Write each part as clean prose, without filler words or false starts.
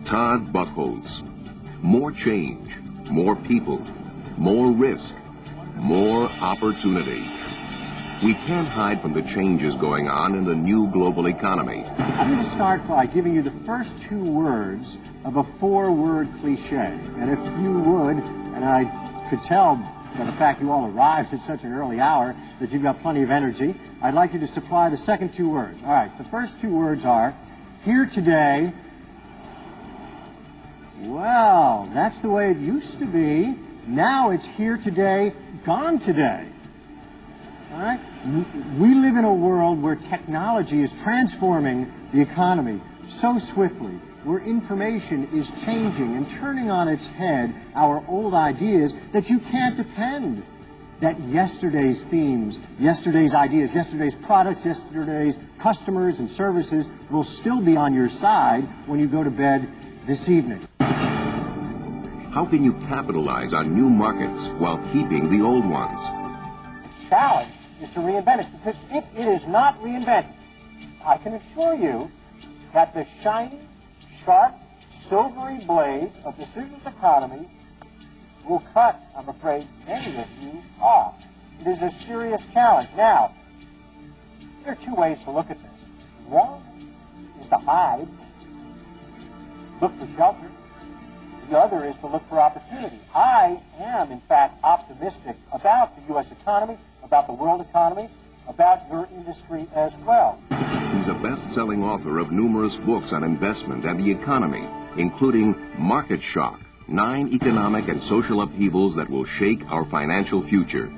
Todd Buchholz. More change, more people, more risk, more opportunity. We can't hide from the changes going on in the new global economy. I'm going to start by giving you the first two words of a four-word cliche. And if you would, and I could tell by the fact you all arrived at such an early hour that you've got plenty of energy, I'd like you to supply the second two words. All right, the first two words are, here today. Well, that's the way it used to be. Now it's here today, gone today. All right? We live in a world where technology is transforming the economy so swiftly, where information is changing and turning on its head our old ideas that you can't depend that yesterday's themes, yesterday's ideas, yesterday's products, yesterday's customers and services will still be on your side when you go to bed this evening. How can you capitalize on new markets while keeping the old ones? The challenge is to reinvent it, because if it is not reinvented, I can assure you that the shiny, sharp, silvery blades of the scissors economy will cut, I'm afraid, many of you off. It is a serious challenge. Now, there are two ways to look at this. One is to hide, look for shelter. The other is to look for opportunity. I am, in fact, optimistic about the U.S. economy, about the world economy, about your industry as well. He's a best-selling author of numerous books on investment and the economy, including Market Shock, 9 economic and social upheavals that will shake our financial future.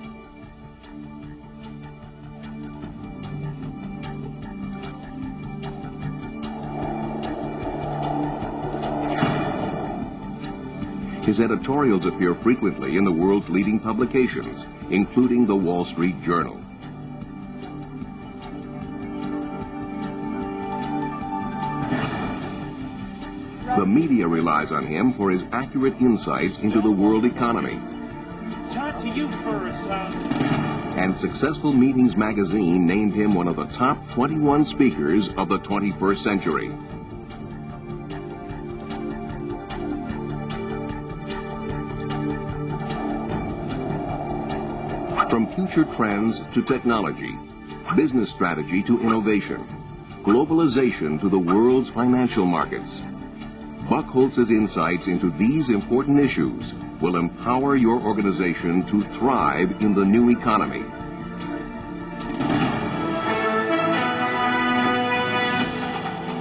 His editorials appear frequently in the world's leading publications, including the Wall Street Journal. The media relies on him for his accurate insights into the world economy. Todd, to you first. And Successful Meetings magazine named him one of the top 21 speakers of the 21st century. From future trends to technology, business strategy to innovation, globalization to the world's financial markets, Buchholz's insights into these important issues will empower your organization to thrive in the new economy.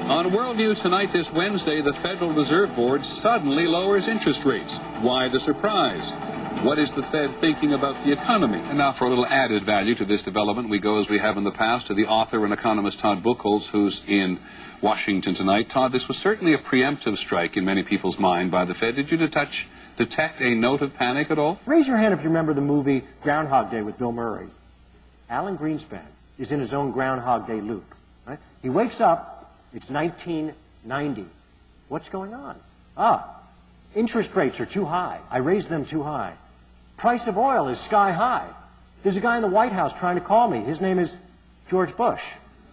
On World News Tonight this Wednesday, the Federal Reserve Board suddenly lowers interest rates. Why the surprise? What is the Fed thinking about the economy? And now for a little added value to this development, we go, as we have in the past, to the author and economist Todd Buchholz, who's in Washington tonight. Todd, this was certainly a preemptive strike in many people's mind by the Fed. Did you detect a note of panic at all? Raise your hand if you remember the movie Groundhog Day with Bill Murray. Alan Greenspan is in his own Groundhog Day loop. Right? He wakes up, it's 1990. What's going on? Interest rates are too high. I raised them too high. Price of oil is sky high. There's a guy in the White House trying to call me. His name is George Bush.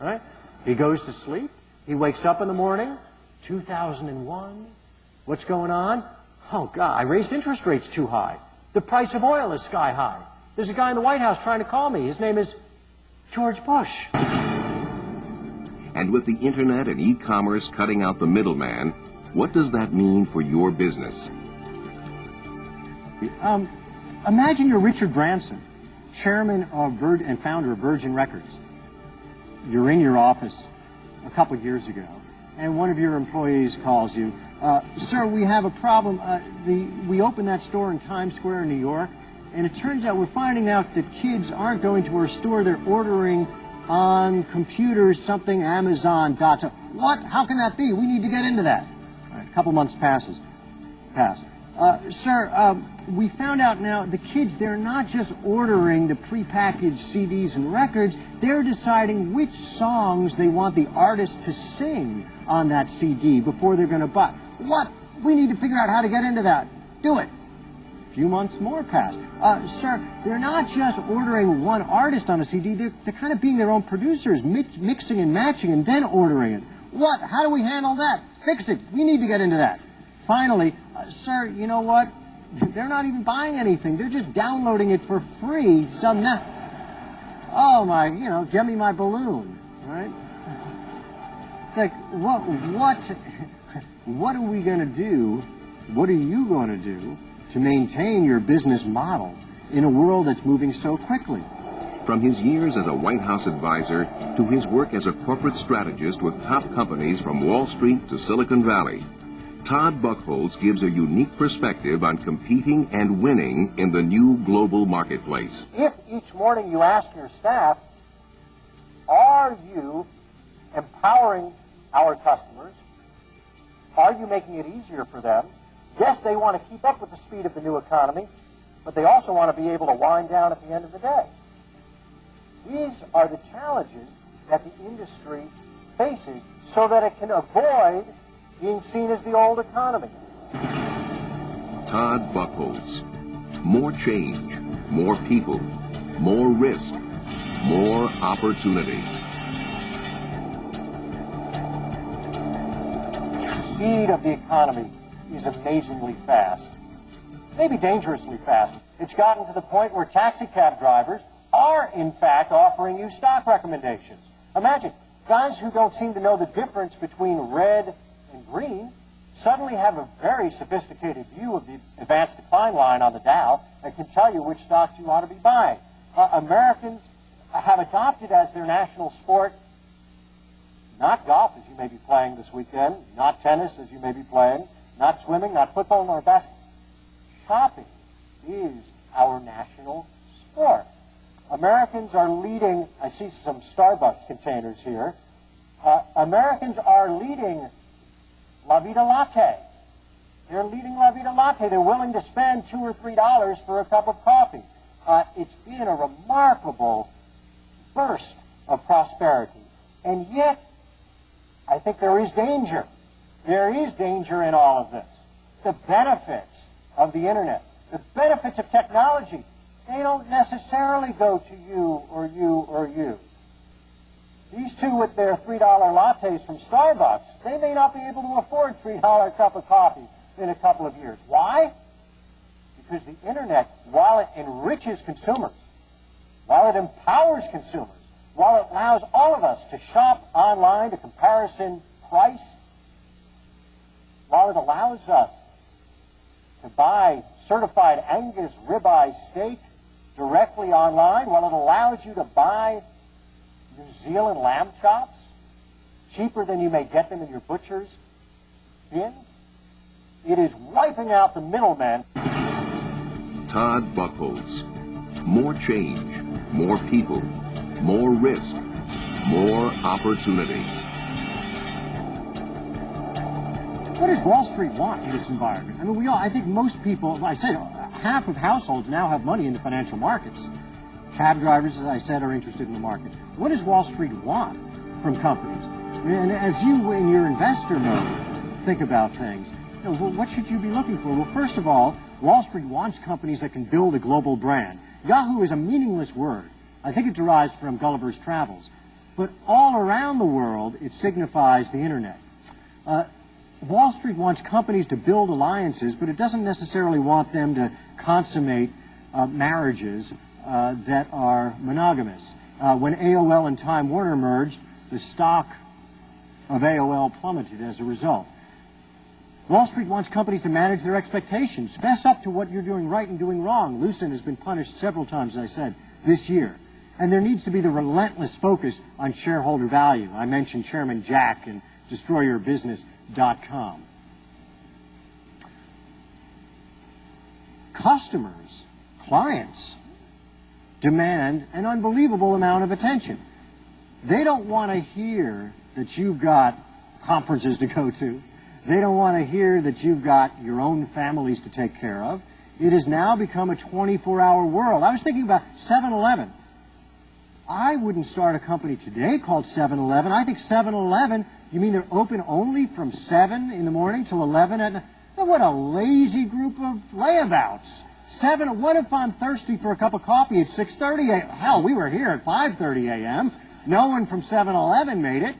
Right? He goes to sleep. He wakes up in the morning. 2001. What's going on? Oh, God, I raised interest rates too high. The price of oil is sky high. There's a guy in the White House trying to call me. His name is George Bush. And with the internet and e-commerce cutting out the middleman, what does that mean for your business? Imagine you're Richard Branson, chairman of and founder of Virgin Records. You're in your office a couple years ago, and one of your employees calls you. Sir, we have a problem. We opened that store in Times Square in New York, and it turns out we're finding out that kids aren't going to our store. They're ordering on computers something Amazon got. What? How can that be? We need to get into that. All right, a couple months pass. Sir, we found out now the kids, they're not just ordering the prepackaged CDs and records, they're deciding which songs they want the artist to sing on that CD before they're going to buy. What? We need to figure out how to get into that. Do it. A few months more pass. Sir, they're not just ordering one artist on a CD, they're kind of being their own producers, mixing and matching and then ordering it. What? How do we handle that? Fix it. We need to get into that. Finally, sir, you know what? They're not even buying anything. They're just downloading it for free. Oh my, get me my balloon, right? It's like, what are we going to do? What are you going to do to maintain your business model in a world that's moving so quickly? From his years as a White House advisor to his work as a corporate strategist with top companies from Wall Street to Silicon Valley, Todd Buchholz gives a unique perspective on competing and winning in the new global marketplace. If each morning you ask your staff, are you empowering our customers? Are you making it easier for them? Yes, they want to keep up with the speed of the new economy, but they also want to be able to wind down at the end of the day. These are the challenges that the industry faces so that it can avoid being seen as the old economy. Todd Buchholz. More change, more people, more risk, more opportunity. The speed of the economy is amazingly fast, maybe dangerously fast. It's gotten to the point where taxi cab drivers are, in fact, offering you stock recommendations. Imagine, guys who don't seem to know the difference between red and green suddenly have a very sophisticated view of the advanced decline line on the Dow and can tell you which stocks you ought to be buying. Americans have adopted as their national sport not golf, as you may be playing this weekend, not tennis, as you may be playing, not swimming, not football, nor basketball. Shopping is our national sport. Americans are leading, I see some Starbucks containers here. Americans are leading La Vida Latte. They're leading La Vida Latte. They're willing to spend $2 or $3 for a cup of coffee. It's been a remarkable burst of prosperity. And yet, I think there is danger. There is danger in all of this. The benefits of the internet, the benefits of technology, they don't necessarily go to you or you or you. These two with their $3 lattes from Starbucks, they may not be able to afford a $3 cup of coffee in a couple of years. Why? Because the internet, while it enriches consumers, while it empowers consumers, while it allows all of us to shop online to comparison price, while it allows us to buy certified Angus ribeye steak directly online, while it allows you to buy New Zealand lamb chops cheaper than you may get them in your butcher's bin, it is wiping out the middlemen. Todd Buchholz. More change, more people, more risk, more opportunity. What does Wall Street want in this environment? I mean, I think most people, I said, half of households now have money in the financial markets. Cab drivers, as I said, are interested in the markets. What does Wall Street want from companies? And as you, in your investor mode, think about things, what should you be looking for? Well, first of all, Wall Street wants companies that can build a global brand. Yahoo is a meaningless word. I think it derives from Gulliver's Travels. But all around the world, it signifies the internet. Wall Street wants companies to build alliances, but it doesn't necessarily want them to consummate marriages that are monogamous. When AOL and Time Warner merged, the stock of AOL plummeted as a result. Wall Street wants companies to manage their expectations, fess up to what you're doing right and doing wrong. Lucent has been punished several times, as I said, this year. And there needs to be the relentless focus on shareholder value. I mentioned Chairman Jack and DestroyYourBusiness.com. Customers, clients, demand an unbelievable amount of attention. They don't want to hear that you've got conferences to go to. They don't want to hear that you've got your own families to take care of. It has now become a 24-hour world. I was thinking about 7-Eleven. I wouldn't start a company today called 7-Eleven. I think 7-Eleven, you mean they're open only from 7 in the morning till 11 at night? What a lazy group of layabouts. What if I'm thirsty for a cup of coffee at 6:30 a.m.? Hell, we were here at 5:30 a.m. No one from 7-Eleven made it.